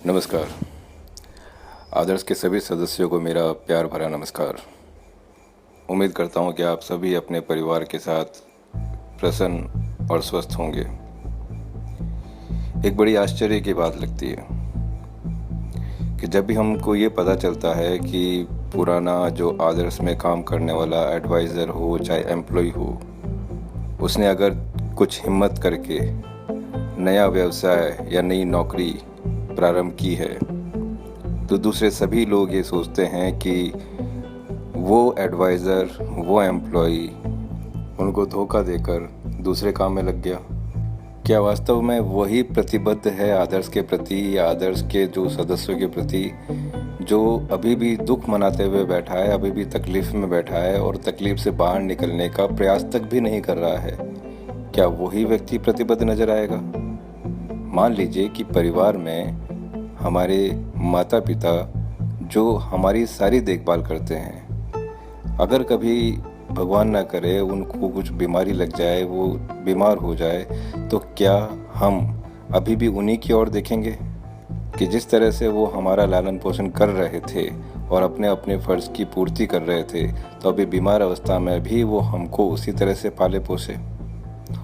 नमस्कार। आदर्श के सभी सदस्यों को मेरा प्यार भरा नमस्कार। उम्मीद करता हूँ कि आप सभी अपने परिवार के साथ प्रसन्न और स्वस्थ होंगे। एक बड़ी आश्चर्य की बात लगती है कि जब भी हमको ये पता चलता है कि पुराना जो आदर्श में काम करने वाला एडवाइज़र हो चाहे एम्प्लॉय हो, उसने अगर कुछ हिम्मत करके नया व्यवसाय या नई नौकरी प्रारंभ की है, तो दूसरे सभी लोग ये सोचते हैं कि वो एडवाइज़र, वो एम्प्लॉय उनको धोखा देकर दूसरे काम में लग गया। क्या वास्तव में वही प्रतिबद्ध है आदर्श के प्रति या आदर्श के जो सदस्यों के प्रति, जो अभी भी दुख मनाते हुए बैठा है, अभी भी तकलीफ़ में बैठा है और तकलीफ़ से बाहर निकलने का प्रयास तक भी नहीं कर रहा है? क्या वही व्यक्ति प्रतिबद्ध नज़र आएगा? मान लीजिए कि परिवार में हमारे माता पिता जो हमारी सारी देखभाल करते हैं, अगर कभी भगवान ना करे उनको कुछ बीमारी लग जाए, वो बीमार हो जाए, तो क्या हम अभी भी उन्हीं की ओर देखेंगे कि जिस तरह से वो हमारा लालन पोषण कर रहे थे और अपने अपने फ़र्ज़ की पूर्ति कर रहे थे, तो अभी बीमार अवस्था में भी वो हमको उसी तरह से पाले पोसे?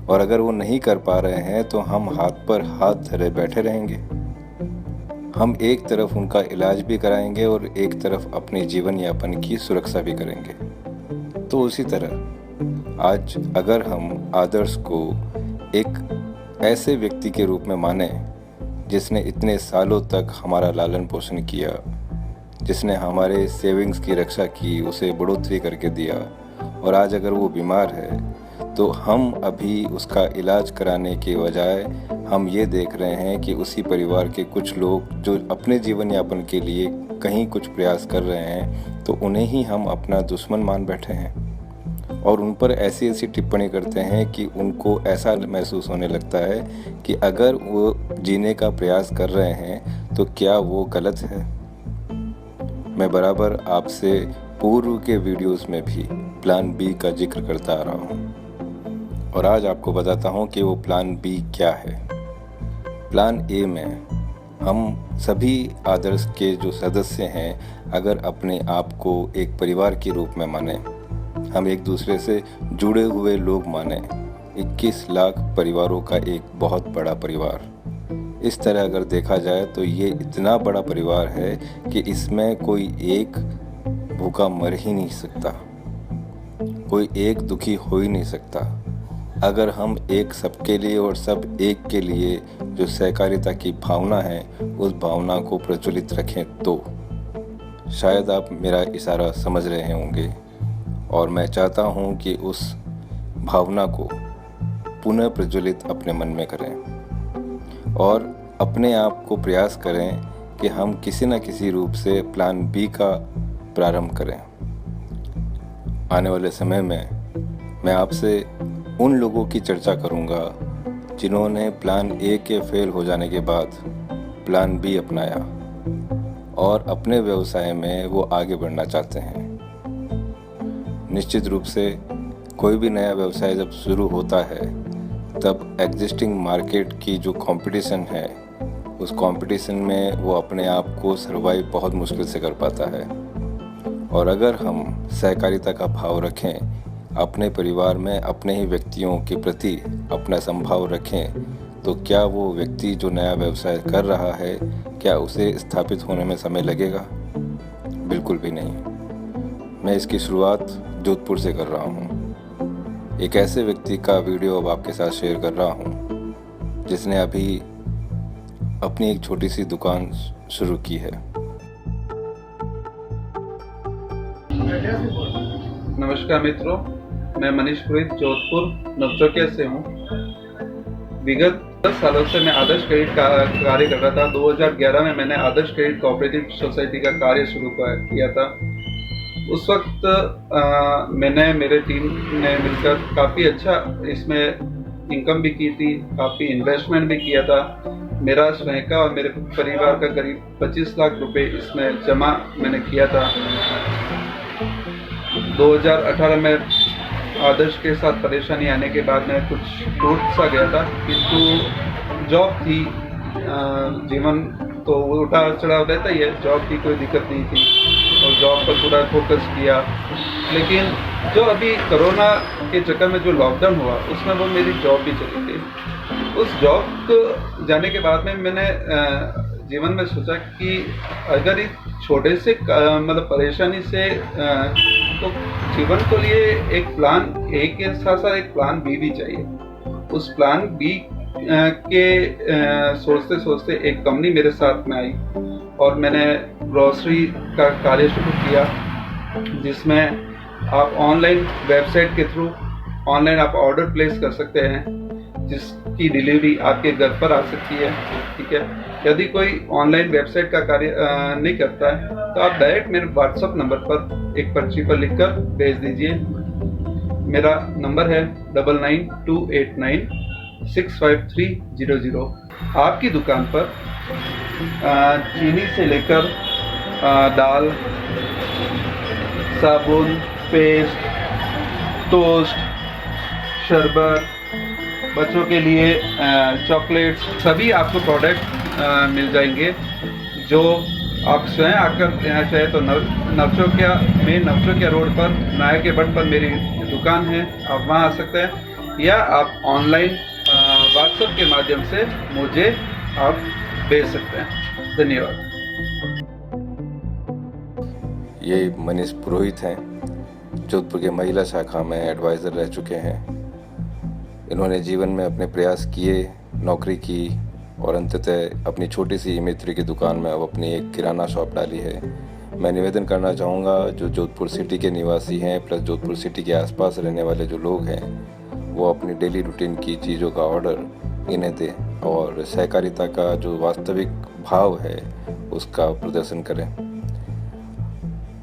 और अगर वो नहीं कर पा रहे हैं तो हम हाथ पर हाथ धरे बैठे रहेंगे? हम एक तरफ उनका इलाज भी कराएंगे और एक तरफ अपने जीवन यापन की सुरक्षा भी करेंगे। तो उसी तरह आज अगर हम आदर्श को एक ऐसे व्यक्ति के रूप में माने जिसने इतने सालों तक हमारा लालन पोषण किया, जिसने हमारे सेविंग्स की रक्षा की, उसे बढ़ोतरी करके दिया, और आज अगर वो बीमार है तो हम अभी उसका इलाज कराने के बजाय हम ये देख रहे हैं कि उसी परिवार के कुछ लोग जो अपने जीवन यापन के लिए कहीं कुछ प्रयास कर रहे हैं, तो उन्हें ही हम अपना दुश्मन मान बैठे हैं और उन पर ऐसी ऐसी टिप्पणी करते हैं कि उनको ऐसा महसूस होने लगता है कि अगर वो जीने का प्रयास कर रहे हैं तो क्या वो गलत है। मैं बराबर आपसे पूर्व के वीडियोस में भी प्लान बी का जिक्र करता आ रहा हूँ और आज आपको बताता हूँ कि वो प्लान बी क्या है। प्लान ए में हम सभी आदर्श के जो सदस्य हैं, अगर अपने आप को एक परिवार के रूप में माने, हम एक दूसरे से जुड़े हुए लोग माने, 21 लाख परिवारों का एक बहुत बड़ा परिवार, इस तरह अगर देखा जाए तो ये इतना बड़ा परिवार है कि इसमें कोई एक भूखा मर ही नहीं सकता, कोई एक दुखी हो ही नहीं सकता। अगर हम एक सबके लिए और सब एक के लिए जो सहकारिता की भावना है, उस भावना को प्रज्वलित रखें तो शायद आप मेरा इशारा समझ रहे होंगे। और मैं चाहता हूँ कि उस भावना को पुनः प्रज्वलित अपने मन में करें और अपने आप को प्रयास करें कि हम किसी न किसी रूप से प्लान बी का प्रारंभ करें। आने वाले समय में मैं आपसे उन लोगों की चर्चा करूंगा जिन्होंने प्लान ए के फेल हो जाने के बाद प्लान बी अपनाया और अपने व्यवसाय में वो आगे बढ़ना चाहते हैं। निश्चित रूप से कोई भी नया व्यवसाय जब शुरू होता है तब एग्जिस्टिंग मार्केट की जो कंपटीशन है, उस कंपटीशन में वो अपने आप को सर्वाइव बहुत मुश्किल से कर पाता है। और अगर हम सहकारिता का भाव रखें, अपने परिवार में अपने ही व्यक्तियों के प्रति अपना संभाव रखें, तो क्या वो व्यक्ति जो नया व्यवसाय कर रहा है, क्या उसे स्थापित होने में समय लगेगा? बिल्कुल भी नहीं। मैं इसकी शुरुआत जोधपुर से कर रहा हूँ। एक ऐसे व्यक्ति का वीडियो अब आपके साथ शेयर कर रहा हूँ जिसने अभी अपनी एक छोटी सी दुकान शुरू की है। नमस्कार मित्रों, मैं मनीष पुरोहित जोधपुर नवचौकिया से हूँ। विगत 10 सालों से मैं आदर्श क्रेडिट का कार्य कर रहा था। 2011 में मैंने आदर्श क्रेडिट कोऑपरेटिव सोसाइटी का कार्य शुरू किया था। उस वक्त मैंने, मेरे टीम ने मिलकर काफ़ी अच्छा इसमें इनकम भी की थी, काफ़ी इन्वेस्टमेंट भी किया था। मेरा स्वयं का और मेरे परिवार का करीब 25 लाख रुपए इसमें जमा मैंने किया था। 2018 में आदर्श के साथ परेशानी आने के बाद मैं कुछ टूट सा गया था, किंतु जॉब थी, जीवन तो वो उतार चढ़ाव रहता ही है। जॉब की कोई दिक्कत नहीं थी और जॉब पर पूरा फोकस किया। लेकिन जो अभी कोरोना के चक्कर में जो लॉकडाउन हुआ उसमें वो मेरी जॉब भी चली गई। उस जॉब को जाने के बाद में मैंने जीवन में सोचा कि अगर इस छोटे से मतलब परेशानी से तो जीवन के लिए एक प्लान ए के साथ साथ एक प्लान बी भी चाहिए। उस प्लान बी के सोचते सोचते एक कंपनी मेरे साथ में आई और मैंने ग्रोसरी का कार्य शुरू किया, जिसमें आप ऑनलाइन वेबसाइट के थ्रू ऑनलाइन आप ऑर्डर प्लेस कर सकते हैं, जिसकी डिलीवरी आपके घर पर आ सकती है। ठीक है, यदि कोई ऑनलाइन वेबसाइट का कार्य नहीं करता है तो आप डायरेक्ट मेरे व्हाट्सएप नंबर पर एक पर्ची पर लिखकर भेज दीजिए। मेरा नंबर है 9928965300। आपकी दुकान पर चीनी से लेकर दाल, साबुन, पेस्ट, टोस्ट, शरबत, बच्चों के लिए चॉकलेट्स, सभी आपको प्रोडक्ट मिल जाएंगे जो आप स्वयं आकर लेना चाहे तो नवचौकिया रोड पर नायर के बट पर मेरी दुकान है, आप वहां आ सकते हैं, या आप ऑनलाइन व्हाट्सएप के माध्यम से मुझे आप भेज सकते हैं। धन्यवाद। ये मनीष पुरोहित हैं, जोधपुर के महिला शाखा में एडवाइज़र रह चुके हैं। इन्होंने जीवन में अपने प्रयास किए, नौकरी की और अंततः अपनी छोटी सी मित्र की दुकान में अब अपनी एक किराना शॉप डाली है। मैं निवेदन करना चाहूँगा, जो जोधपुर सिटी के निवासी हैं प्लस जोधपुर सिटी के आसपास रहने वाले जो लोग हैं, वो अपनी डेली रूटीन की चीज़ों का ऑर्डर इन्हें दें और सहकारिता का जो वास्तविक भाव है उसका प्रदर्शन करें।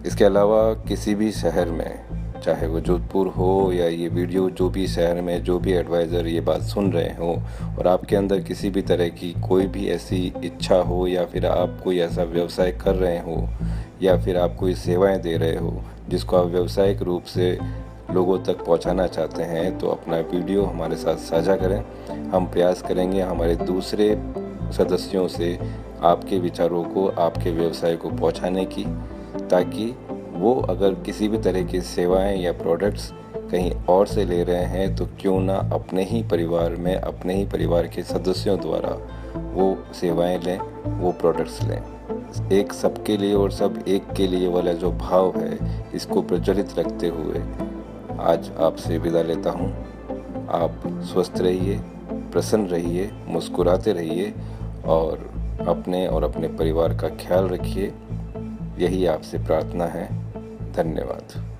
इसके अलावा किसी भी शहर में, चाहे वो जोधपुर हो या ये वीडियो जो भी शहर में जो भी एडवाइज़र ये बात सुन रहे हो और आपके अंदर किसी भी तरह की कोई भी ऐसी इच्छा हो या फिर आप कोई ऐसा व्यवसाय कर रहे हो या फिर आप कोई सेवाएं दे रहे हो जिसको आप व्यावसायिक रूप से लोगों तक पहुंचाना चाहते हैं, तो अपना वीडियो हमारे साथ साझा करें। हम प्रयास करेंगे हमारे दूसरे सदस्यों से आपके विचारों को, आपके व्यवसाय को पहुंचाने की, ताकि वो अगर किसी भी तरह की सेवाएं या प्रोडक्ट्स कहीं और से ले रहे हैं तो क्यों ना अपने ही परिवार में, अपने ही परिवार के सदस्यों द्वारा वो सेवाएं लें, वो प्रोडक्ट्स लें। एक सबके लिए और सब एक के लिए वाला जो भाव है, इसको प्रज्वलित रखते हुए आज आपसे विदा लेता हूँ। आप स्वस्थ रहिए, प्रसन्न रहिए, मुस्कुराते रहिए और अपने परिवार का ख्याल रखिए। यही आपसे प्रार्थना है। धन्यवाद।